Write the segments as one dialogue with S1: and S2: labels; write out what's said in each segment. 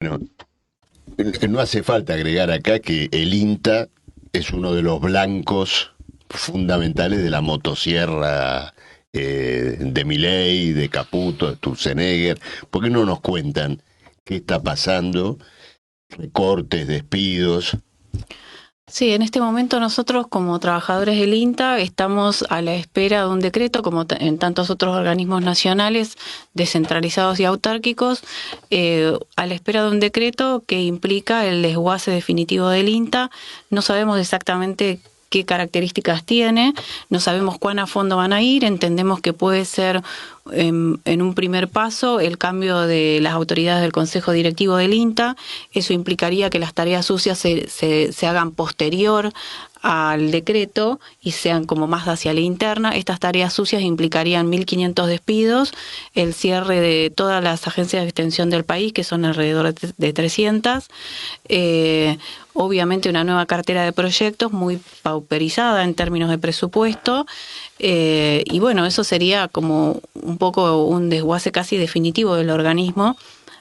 S1: Bueno, no hace falta agregar acá que el INTA es uno de los blancos fundamentales de la motosierra de Milei, de Caputo, de Sturzenegger. ¿Por qué no nos cuentan qué está pasando? Recortes, despidos.
S2: Sí, en este momento nosotros como trabajadores del INTA estamos a la espera de un decreto, como en tantos otros organismos nacionales descentralizados y autárquicos, a la espera de un decreto que implica el desguace definitivo del INTA. No sabemos exactamente qué características tiene, no sabemos cuán a fondo van a ir, entendemos que puede ser en un primer paso el cambio de las autoridades del Consejo Directivo del INTA. Eso implicaría que las tareas sucias se hagan posterior al decreto y sean como más hacia la interna. Estas tareas sucias implicarían 1.500 despidos, el cierre de todas las agencias de extensión del país, que son alrededor de 300, obviamente una nueva cartera de proyectos muy pauperizada en términos de presupuesto, y bueno, eso sería como un poco un desguace casi definitivo del organismo,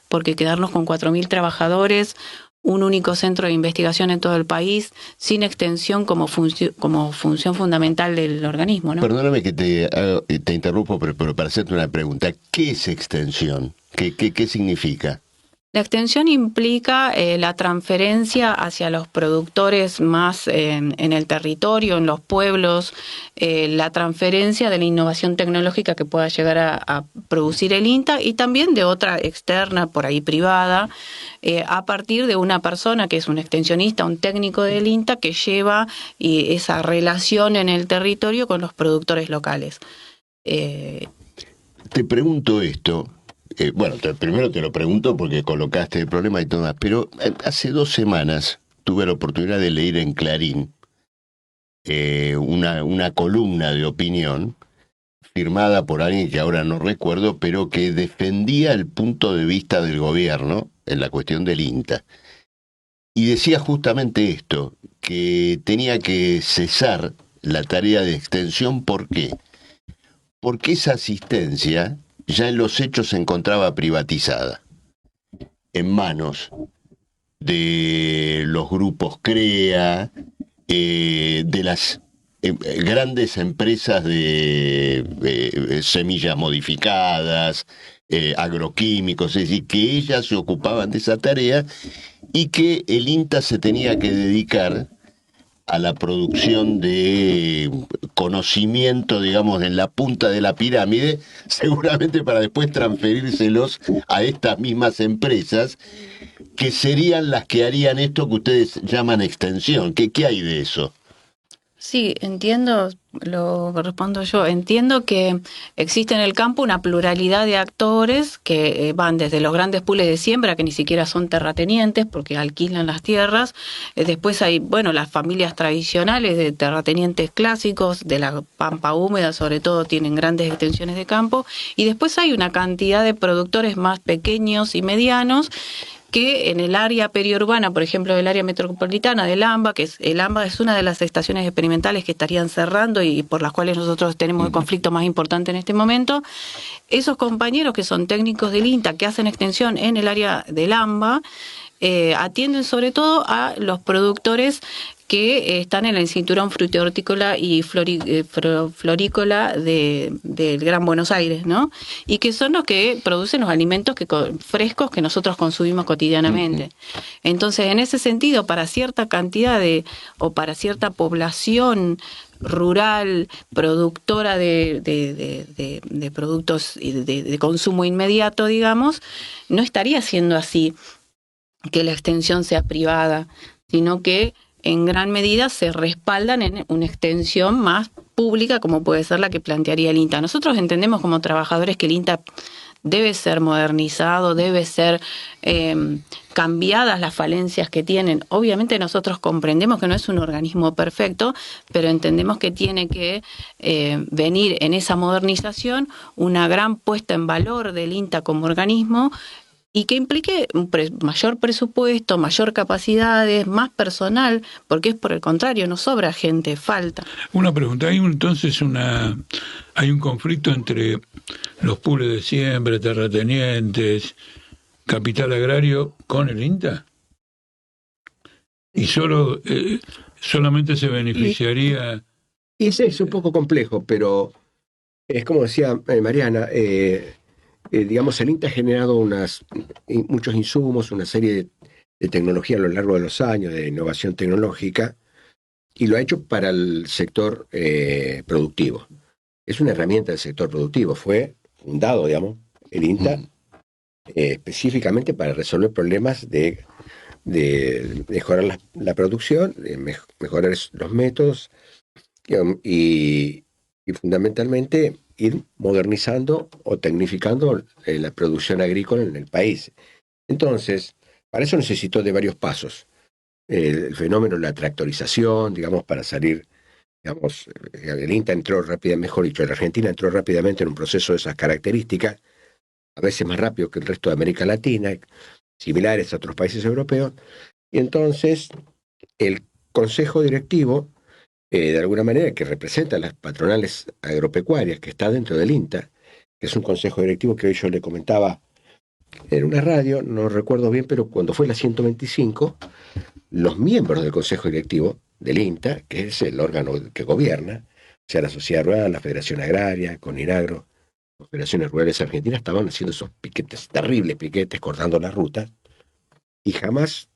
S2: porque quedarnos con 4.000 trabajadores, un único centro de investigación en todo el país, sin extensión como función fundamental del organismo, ¿no?
S1: Perdóname que te interrumpo, pero para hacerte una pregunta. ¿Qué es extensión? ¿Qué significa?
S2: La extensión implica la transferencia hacia los productores más en el territorio, en los pueblos, la transferencia de la innovación tecnológica que pueda llegar a producir el INTA y también de otra externa, por ahí privada, a partir de una persona que es un extensionista, un técnico del INTA que lleva esa relación en el territorio con los productores locales.
S1: Te pregunto esto. Bueno, primero te lo pregunto porque colocaste el problema y todo más, pero hace 2 semanas tuve la oportunidad de leer en Clarín una columna de opinión firmada por alguien que ahora no recuerdo, pero que defendía el punto de vista del gobierno en la cuestión del INTA. Y decía justamente esto, que tenía que cesar la tarea de extensión. ¿Por qué? Porque esa asistencia ya en los hechos se encontraba privatizada, en manos de los grupos CREA, de las grandes empresas de semillas modificadas, agroquímicos, es decir, que ellas se ocupaban de esa tarea y que el INTA se tenía que dedicar a la producción de conocimiento, digamos, en la punta de la pirámide, seguramente para después transferírselos a estas mismas empresas, que serían las que harían esto que ustedes llaman extensión. ¿Qué hay de eso?
S2: Sí, entiendo, lo respondo yo. Entiendo que existe en el campo una pluralidad de actores que van desde los grandes pools de siembra, que ni siquiera son terratenientes porque alquilan las tierras. Después hay, bueno, las familias tradicionales de terratenientes clásicos, de la pampa húmeda sobre todo, tienen grandes extensiones de campo. Y después hay una cantidad de productores más pequeños y medianos que en el área periurbana, por ejemplo, del área metropolitana del AMBA, el AMBA es una de las estaciones experimentales que estarían cerrando y por las cuales nosotros tenemos el conflicto más importante en este momento. Esos compañeros que son técnicos del INTA, que hacen extensión en el área del AMBA, atienden sobre todo a los productores que están en el cinturón frutihortícola y florícola del Gran Buenos Aires, ¿no? Y que son los que producen los alimentos frescos que nosotros consumimos cotidianamente. Entonces, en ese sentido, para cierta cantidad o para cierta población rural, productora de productos de consumo inmediato, digamos, no estaría siendo así que la extensión sea privada, sino que en gran medida se respaldan en una extensión más pública como puede ser la que plantearía el INTA. Nosotros entendemos como trabajadores que el INTA debe ser modernizado, debe ser cambiadas las falencias que tienen. Obviamente nosotros comprendemos que no es un organismo perfecto, pero entendemos que tiene que venir en esa modernización una gran puesta en valor del INTA como organismo y que implique mayor presupuesto, mayor capacidades, más personal, porque es por el contrario, no sobra gente, falta.
S3: Una pregunta, hay un conflicto entre los pools de siembra, terratenientes, capital agrario con el INTA? Y solamente se beneficiaría...
S4: Y es un poco complejo, pero es como decía Mariana, digamos, el INTA ha generado muchos insumos, una serie de tecnología a lo largo de los años, de innovación tecnológica, y lo ha hecho para el sector productivo. Es una herramienta del sector productivo. Fue fundado, digamos, el INTA específicamente para resolver problemas de mejorar la producción, de mejorar los métodos y fundamentalmente ir modernizando o tecnificando la producción agrícola en el país. Entonces, para eso necesitó de varios pasos. El fenómeno de la tractorización, digamos, para salir, digamos, el INTA entró rápidamente, mejor dicho, la Argentina entró rápidamente en un proceso de esas características, a veces más rápido que el resto de América Latina, similares a otros países europeos, y entonces el Consejo Directivo, de alguna manera, que representa a las patronales agropecuarias, que está dentro del INTA, que es un consejo directivo que hoy yo le comentaba en una radio, no recuerdo bien, pero cuando fue la 125, los miembros del consejo directivo del INTA, que es el órgano que gobierna, o sea, la Sociedad Rural, la Federación Agraria, Coninagro, las Federaciones Rurales Argentinas, estaban haciendo esos piquetes, terribles piquetes, cortando la ruta, y jamás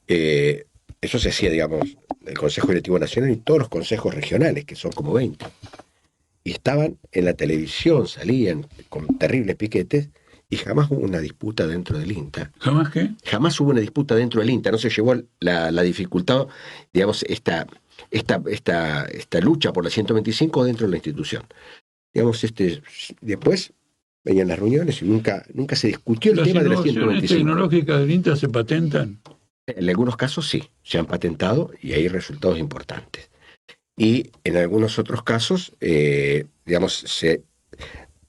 S4: eso se hacía, digamos, el Consejo Directivo Nacional y todos los consejos regionales, que son como 20. Y estaban en la televisión, salían con terribles piquetes, y jamás hubo una disputa dentro del INTA.
S3: ¿Jamás qué?
S4: Jamás hubo una disputa dentro del INTA, no se llevó la dificultad, digamos, esta lucha por la 125 dentro de la institución. Digamos, después venían las reuniones y nunca se discutió el tema de la 125.
S3: ¿Las innovaciones tecnológicas del INTA se patentan?
S4: En algunos casos sí, se han patentado y hay resultados importantes. Y en algunos otros casos, digamos,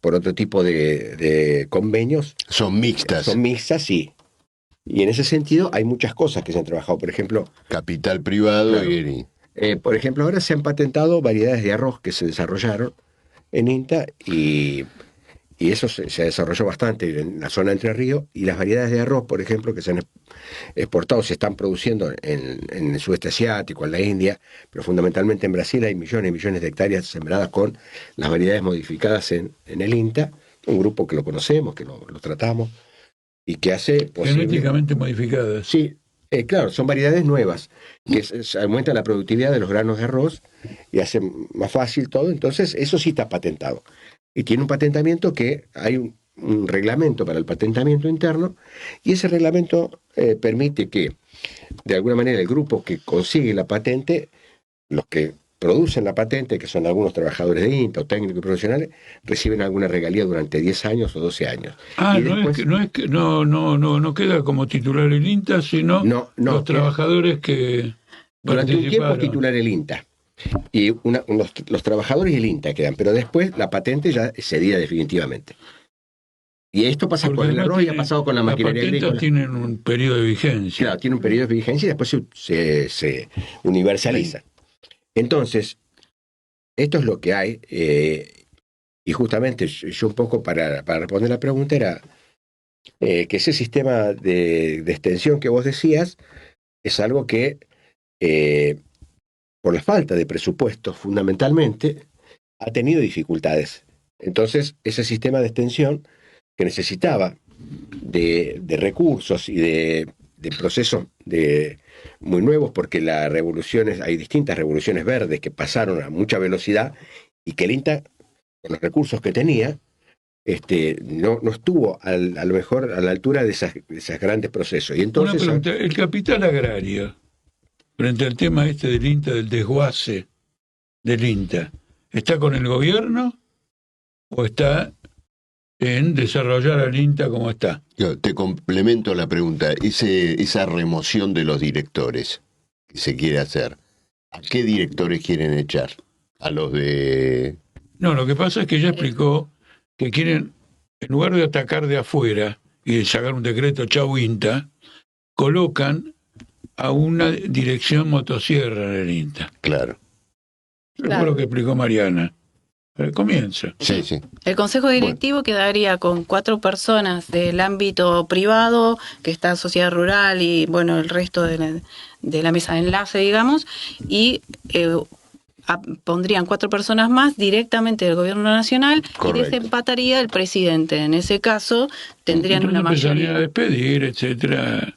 S4: por otro tipo de convenios.
S1: Son mixtas.
S4: Son mixtas, sí. Y en ese sentido hay muchas cosas que se han trabajado. Por ejemplo...
S1: Capital privado
S4: claro,
S1: y...
S4: por ejemplo, ahora se han patentado variedades de arroz que se desarrollaron en INTA y eso se desarrolló bastante en la zona de Entre Ríos, y las variedades de arroz, por ejemplo, que se han exportado, se están produciendo en el sudeste asiático, en la India, pero fundamentalmente en Brasil hay millones y millones de hectáreas sembradas con las variedades modificadas en el INTA, un grupo que lo conocemos, que lo tratamos, y que hace posible...
S3: Genéticamente modificadas.
S4: Sí, claro, son variedades nuevas, que aumentan la productividad de los granos de arroz y hacen más fácil todo, entonces eso sí está patentado. Y tiene un patentamiento que hay un reglamento para el patentamiento interno, y ese reglamento permite que, de alguna manera, el grupo que consigue la patente, los que producen la patente, que son algunos trabajadores de INTA o técnicos y profesionales, reciben alguna regalía durante 10 años o 12 años.
S3: Ah,
S4: y
S3: no queda como titular el INTA, sino los trabajadores que
S4: durante un tiempo titular el INTA. Y los trabajadores y el INTA quedan, pero después la patente ya es cedida definitivamente. Y esto pasa con el arroz y ha pasado con la maquinaria agrícola.
S3: Las patentes tienen un periodo de vigencia.
S4: Claro, tiene un periodo de vigencia y después se universaliza. Sí. Entonces, esto es lo que hay, y justamente yo un poco para responder la pregunta era que ese sistema de extensión que vos decías es algo que por la falta de presupuesto fundamentalmente ha tenido dificultades. Entonces, ese sistema de extensión que necesitaba de recursos y de procesos muy nuevos, porque hay distintas revoluciones verdes que pasaron a mucha velocidad, y que el INTA, con los recursos que tenía, no estuvo a lo mejor a la altura de esos grandes procesos. Y entonces,
S3: una pregunta, el capital agrario, frente al tema del INTA, del desguace del INTA, ¿está con el gobierno o está en desarrollar al INTA como está?
S1: Yo te complemento la pregunta. Esa remoción de los directores que se quiere hacer, ¿a qué directores quieren echar? ¿A los de...?
S3: No, lo que pasa es que ella explicó que quieren, en lugar de atacar de afuera y de sacar un decreto chau INTA, colocan a una dirección motosierra en el INTA.
S1: Claro.
S3: Eso fue lo que explicó Mariana. Comienza.
S1: Sí, sí.
S2: El Consejo Directivo quedaría con 4 personas del ámbito privado, que está Sociedad Rural y bueno, el resto de la mesa de enlace, digamos, y pondrían 4 personas más directamente del Gobierno Nacional.
S1: Correcto.
S2: Y desempataría el presidente. En ese caso tendrían
S3: Entonces
S2: una
S3: empezarían a
S2: mayoría.
S3: despedir, etcétera,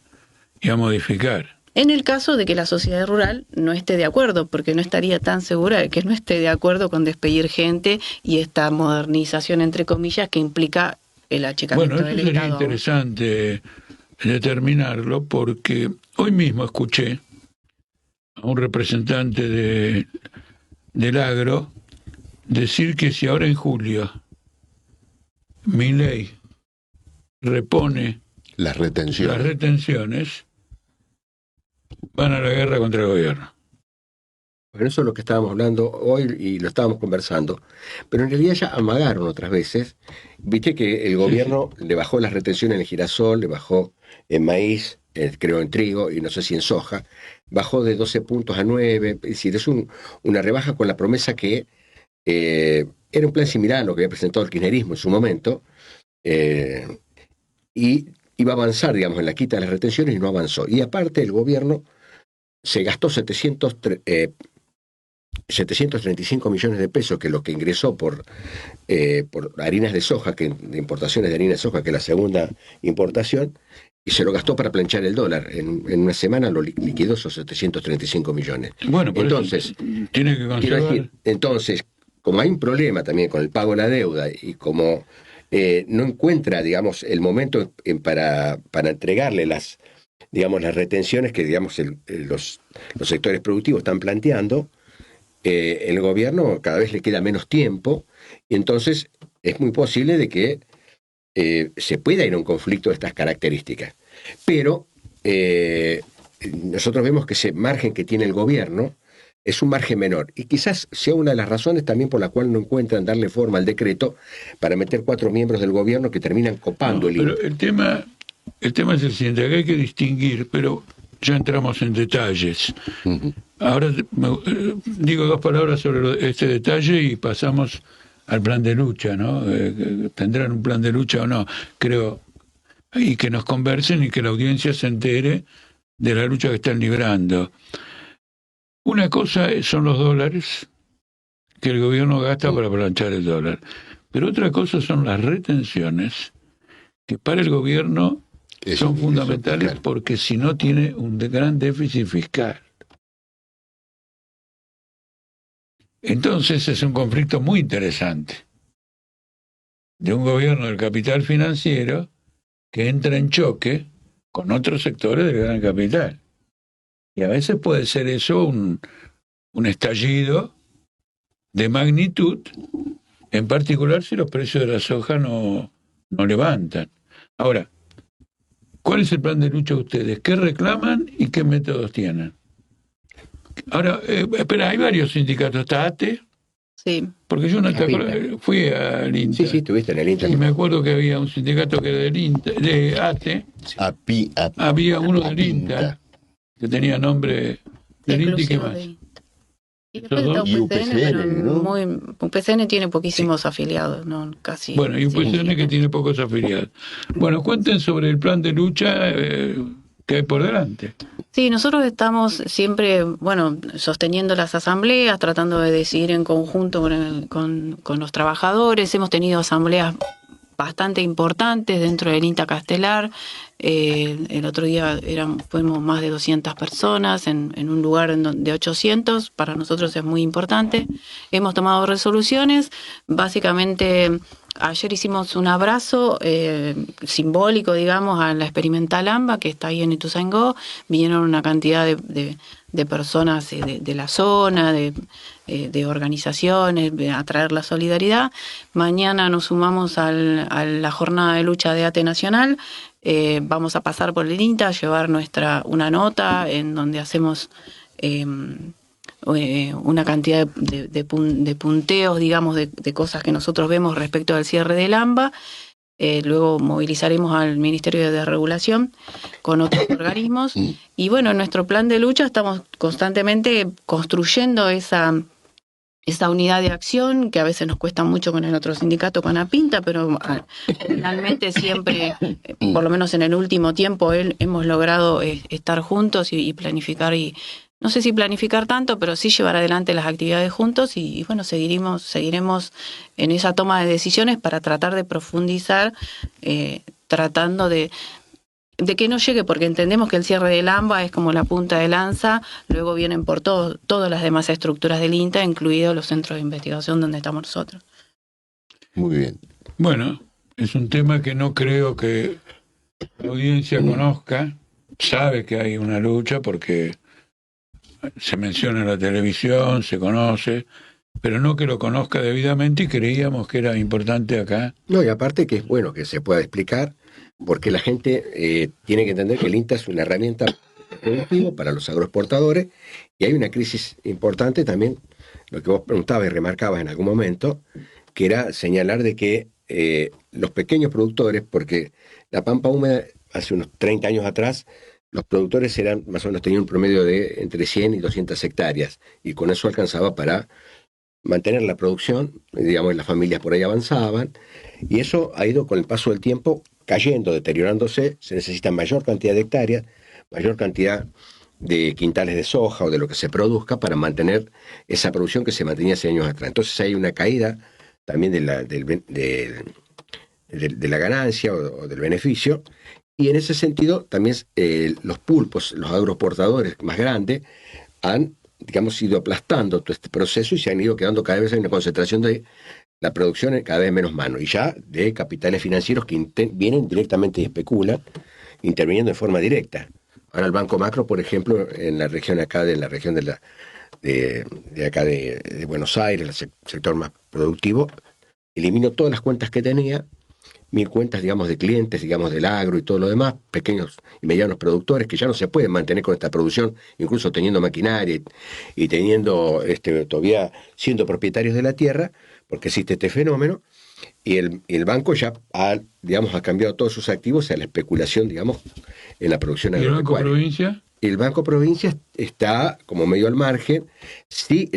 S3: y a modificar.
S2: En el caso de que la sociedad rural no esté de acuerdo, porque no estaría tan segura de que no esté de acuerdo con despedir gente y esta modernización, entre comillas, que implica el achicamiento
S3: Bueno,
S2: del
S3: eso sería
S2: Estado.
S3: interesante determinarlo, porque hoy mismo escuché a un representante del agro decir que si ahora en julio Milei repone
S1: Las retenciones.
S3: las retenciones, van a la guerra contra el gobierno.
S4: Bueno, eso es lo que estábamos hablando hoy y lo estábamos conversando. Pero en realidad ya amagaron otras veces. Viste que el gobierno le bajó las retenciones en el girasol, le bajó en maíz, creo en trigo y no sé si en soja. Bajó de 12 puntos a 9. Es decir, es una rebaja con la promesa que era un plan similar a lo que había presentado el kirchnerismo en su momento. Y iba a avanzar, digamos, en la quita de las retenciones y no avanzó. Y aparte el gobierno se gastó 735 millones de pesos, que es lo que ingresó por harinas de soja, de importaciones de harina de soja, que es la segunda importación, y se lo gastó para planchar el dólar. En una semana lo liquidó esos 735 millones.
S3: Bueno, por
S4: Entonces,
S3: eso tiene que
S4: quiero
S3: conservar.
S4: decir, entonces, como hay un problema también con el pago de la deuda y como no encuentra, digamos, el momento para entregarle las retenciones que, digamos, los sectores productivos están planteando, el gobierno cada vez le queda menos tiempo y entonces es muy posible de que se pueda ir a un conflicto de estas características. Pero nosotros vemos que ese margen que tiene el gobierno es un margen menor. Y quizás sea una de las razones también por la cual no encuentran darle forma al decreto para meter 4 miembros del gobierno que terminan copando el
S3: Pero
S4: INTA.
S3: el tema es el siguiente, acá hay que distinguir, pero ya entramos en detalles. Ahora digo 2 palabras sobre este detalle y pasamos al plan de lucha, ¿no? ¿Tendrán un plan de lucha o no? Creo, y que nos conversen y que la audiencia se entere de la lucha que están librando. Una cosa son los dólares que el gobierno gasta para planchar el dólar, pero otra cosa son las retenciones, que para el gobierno son fundamentales,
S1: claro.
S3: porque si no tiene un gran déficit fiscal. Entonces es un conflicto muy interesante de un gobierno del capital financiero que entra en choque con otros sectores del gran capital. Y a veces puede ser eso un estallido de magnitud, en particular si los precios de la soja no levantan. Ahora, ¿cuál es el plan de lucha de ustedes? ¿Qué reclaman y qué métodos tienen? Ahora, espera, hay varios sindicatos. ¿Está ATE?
S2: Sí.
S3: Porque yo fui al INTA.
S4: Sí, estuviste en el INTA.
S3: Y me acuerdo que había un sindicato que era del INTA, de ATE. Había uno del INTA que tenía nombre del INTA y qué más.
S2: Y después está
S1: Y
S2: UPCN, pero
S1: UPCN, ¿no?
S2: UPCN tiene poquísimos afiliados, no casi.
S3: Bueno, y UPCN que tiene pocos afiliados. Bueno, cuenten sobre el plan de lucha que hay por delante.
S2: Sí, nosotros estamos siempre, sosteniendo las asambleas, tratando de decidir en conjunto con los trabajadores. Hemos tenido asambleas bastante importantes dentro del INTA Castelar. El otro día fuimos más de 200 personas en un lugar de 800. Para nosotros es muy importante. Hemos tomado resoluciones. Básicamente, ayer hicimos un abrazo simbólico, digamos, a la Experimental AMBA, que está ahí en Ituzaingó. Vinieron una cantidad de personas de la zona, de organizaciones, a traer la solidaridad. Mañana nos sumamos a la jornada de lucha de ATE Nacional. Vamos a pasar por el INTA, a llevar una nota en donde hacemos una cantidad de punteos, digamos, de cosas que nosotros vemos respecto al cierre del AMBA. Luego movilizaremos al Ministerio de Regulación con otros organismos. Y bueno, en nuestro plan de lucha estamos constantemente construyendo esa esa unidad de acción, que a veces nos cuesta mucho con el otro sindicato, con APINTA, pero finalmente siempre, por lo menos en el último tiempo, hemos logrado estar juntos y planificar, y no sé si planificar tanto, pero sí llevar adelante las actividades juntos y bueno, seguiremos en esa toma de decisiones para tratar de profundizar, tratando de que no llegue, porque entendemos que el cierre del AMBA es como la punta de lanza, luego vienen por todas las demás estructuras del INTA, incluidos los centros de investigación donde estamos nosotros.
S1: Muy bien.
S3: Bueno, es un tema que no creo que la audiencia conozca, sabe que hay una lucha porque se menciona en la televisión, se conoce, pero no que lo conozca debidamente y creíamos que era importante acá.
S4: No, y aparte que es bueno que se pueda explicar, porque la gente tiene que entender que el INTA es una herramienta productiva para los agroexportadores y hay una crisis importante también, lo que vos preguntabas y remarcabas en algún momento, que era señalar de que los pequeños productores, porque la pampa húmeda hace unos 30 años atrás, los productores eran más o menos tenían un promedio de entre 100 y 200 hectáreas y con eso alcanzaba para mantener la producción, digamos, las familias por ahí avanzaban, y eso ha ido con el paso del tiempo cayendo, deteriorándose, se necesita mayor cantidad de hectáreas, mayor cantidad de quintales de soja o de lo que se produzca para mantener esa producción que se mantenía hace años atrás. Entonces hay una caída también de la ganancia o del beneficio, y en ese sentido también los pulpos, los agroexportadores más grandes, han, digamos, ido aplastando todo este proceso y se han ido quedando cada vez en una concentración de la producción en cada vez menos mano, y ya de capitales financieros que vienen directamente y especulan, interviniendo de forma directa. Ahora el Banco Macro, por ejemplo, en la región acá de acá de Buenos Aires, el sector más productivo, eliminó todas las cuentas que tenía, 1000 cuentas, digamos, de clientes, digamos, del agro y todo lo demás, pequeños y medianos productores que ya no se pueden mantener con esta producción, incluso teniendo maquinaria y teniendo todavía siendo propietarios de la tierra, porque existe este fenómeno, y el banco ya ha cambiado todos sus activos a la especulación, digamos, en la producción agropecuaria.
S3: ¿Y el Banco Provincia?
S4: El Banco Provincia está como medio al margen, sí,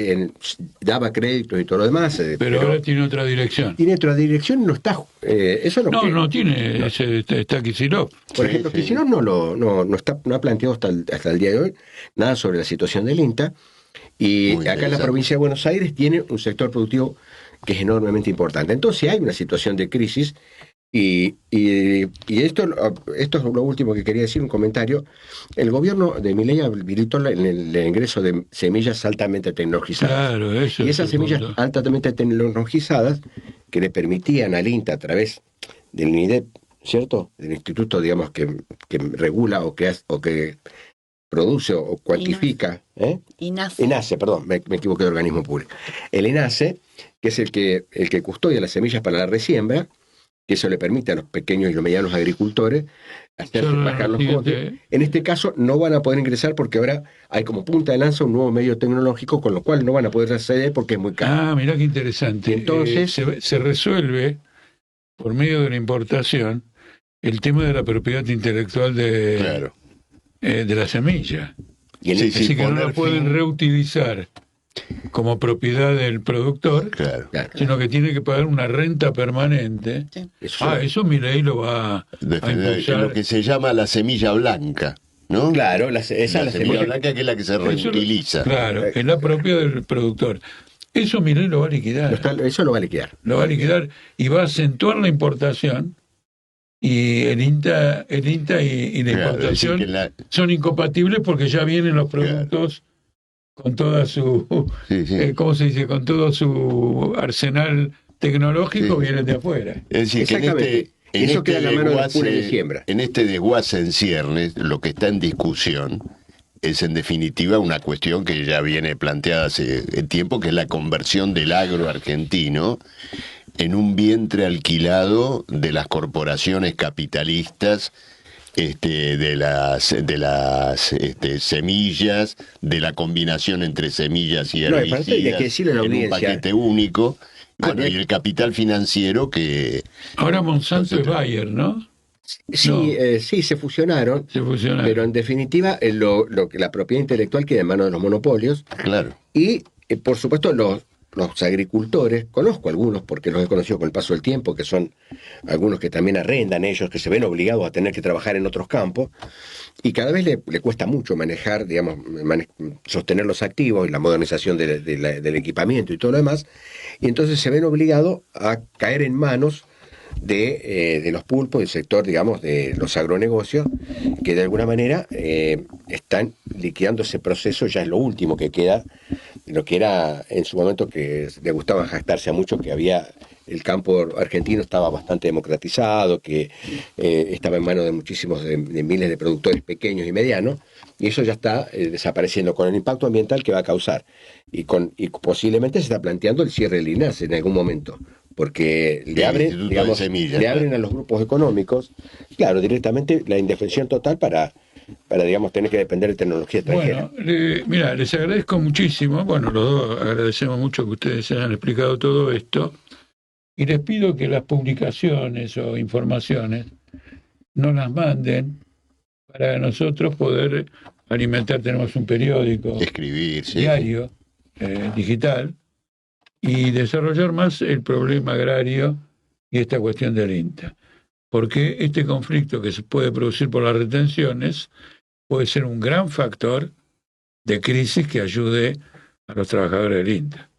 S4: daba créditos y todo lo demás.
S3: Pero ahora tiene otra dirección.
S4: Tiene otra dirección, no está... eso
S3: no tiene, no. Está Kicillof.
S4: Por ejemplo, Kicillof no ha planteado hasta el día de hoy nada sobre la situación del INTA, y acá en la provincia de Buenos Aires tiene un sector productivo que es enormemente importante. Entonces hay una situación de crisis, y esto es lo último que quería decir, un comentario. El gobierno de Milei habilitó el ingreso de semillas altamente tecnologizadas.
S3: Claro, eso.
S4: Y esas semillas altamente tecnologizadas que le permitían al INTA a través del INIDEP, ¿cierto? Del instituto, digamos, que regula o que produce o cuantifica. INASE, perdón, me equivoqué de organismo público. El INASE, que es el que custodia las semillas para la resiembra, que eso le permite a los pequeños y los medianos agricultores bajar los costes. En este caso no van a poder ingresar porque ahora hay como punta de lanza un nuevo medio tecnológico, con lo cual no van a poder acceder porque es muy caro.
S3: Ah, mirá qué interesante.
S4: Entonces
S3: se resuelve por medio de la importación el tema de la propiedad intelectual de la semilla.
S4: Y
S3: así que no la pueden reutilizar como propiedad del productor, sino que tiene que pagar una renta permanente. Sí. Eso Milei lo va a impulsar.
S1: Lo que se llama la semilla blanca, ¿no?
S4: Claro, esa es la semilla
S1: blanca, que es la que se reutiliza.
S3: Claro, es la propia del productor. Eso Milei lo va a liquidar.
S4: Eso lo va a liquidar.
S3: Lo va a liquidar y va a acentuar la importación. Y el INTA y la importación son incompatibles porque ya vienen los productos con toda su, ¿cómo se dice? Con todo su arsenal tecnológico, vienen de afuera.
S1: Es decir, que en este desguace en ciernes, lo que está en discusión es en definitiva una cuestión que ya viene planteada hace tiempo, que es la conversión del agro argentino en un vientre alquilado de las corporaciones capitalistas, de las semillas, de la combinación entre semillas y herbicidas en un paquete único, y el capital financiero que...
S3: Ahora Monsanto es Bayer, ¿no?
S4: Sí, se fusionaron, pero en definitiva lo que la propiedad intelectual queda en manos de los monopolios.
S1: Claro.
S4: Y por supuesto los agricultores, conozco algunos porque los he conocido con el paso del tiempo, que son algunos que también arrendan ellos, que se ven obligados a tener que trabajar en otros campos, y cada vez le cuesta mucho manejar, digamos, sostener los activos y la modernización del equipamiento y todo lo demás, y entonces se ven obligados a caer en manos de los pulpos, del sector, digamos, de los agronegocios, que de alguna manera están liquidando ese proceso. Ya es lo último que queda de lo que era en su momento, que le gustaba jactarse a muchos, que había el campo argentino estaba bastante democratizado, que estaba en manos de muchísimos, de miles de productores pequeños y medianos, y eso ya está desapareciendo con el impacto ambiental que va a causar. Y posiblemente se está planteando el cierre del INASE en algún momento, porque le abren, digamos, le abren a los grupos económicos, claro, directamente la indefensión total para digamos, tener que depender de tecnología extranjera.
S3: Bueno, mira, les agradezco muchísimo, bueno, los dos agradecemos mucho que ustedes hayan explicado todo esto, y les pido que las publicaciones o informaciones nos las manden para nosotros poder alimentar. Tenemos un periódico
S1: Escribir, sí.
S3: diario, digital, y desarrollar más el problema agrario y esta cuestión del INTA. Porque este conflicto que se puede producir por las retenciones puede ser un gran factor de crisis que ayude a los trabajadores del INTA.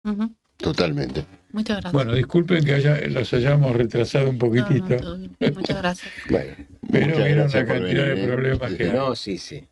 S2: Ujú.
S1: Totalmente.
S2: Muchas gracias.
S3: Bueno, disculpen que los hayamos retrasado un poquitito,
S2: No, todo bien. Muchas gracias.
S4: Bueno,
S3: pero
S1: Muchas
S3: era
S1: gracias
S3: una
S1: por
S3: cantidad
S1: venir,
S3: de problemas que hay.
S4: no, sí, sí.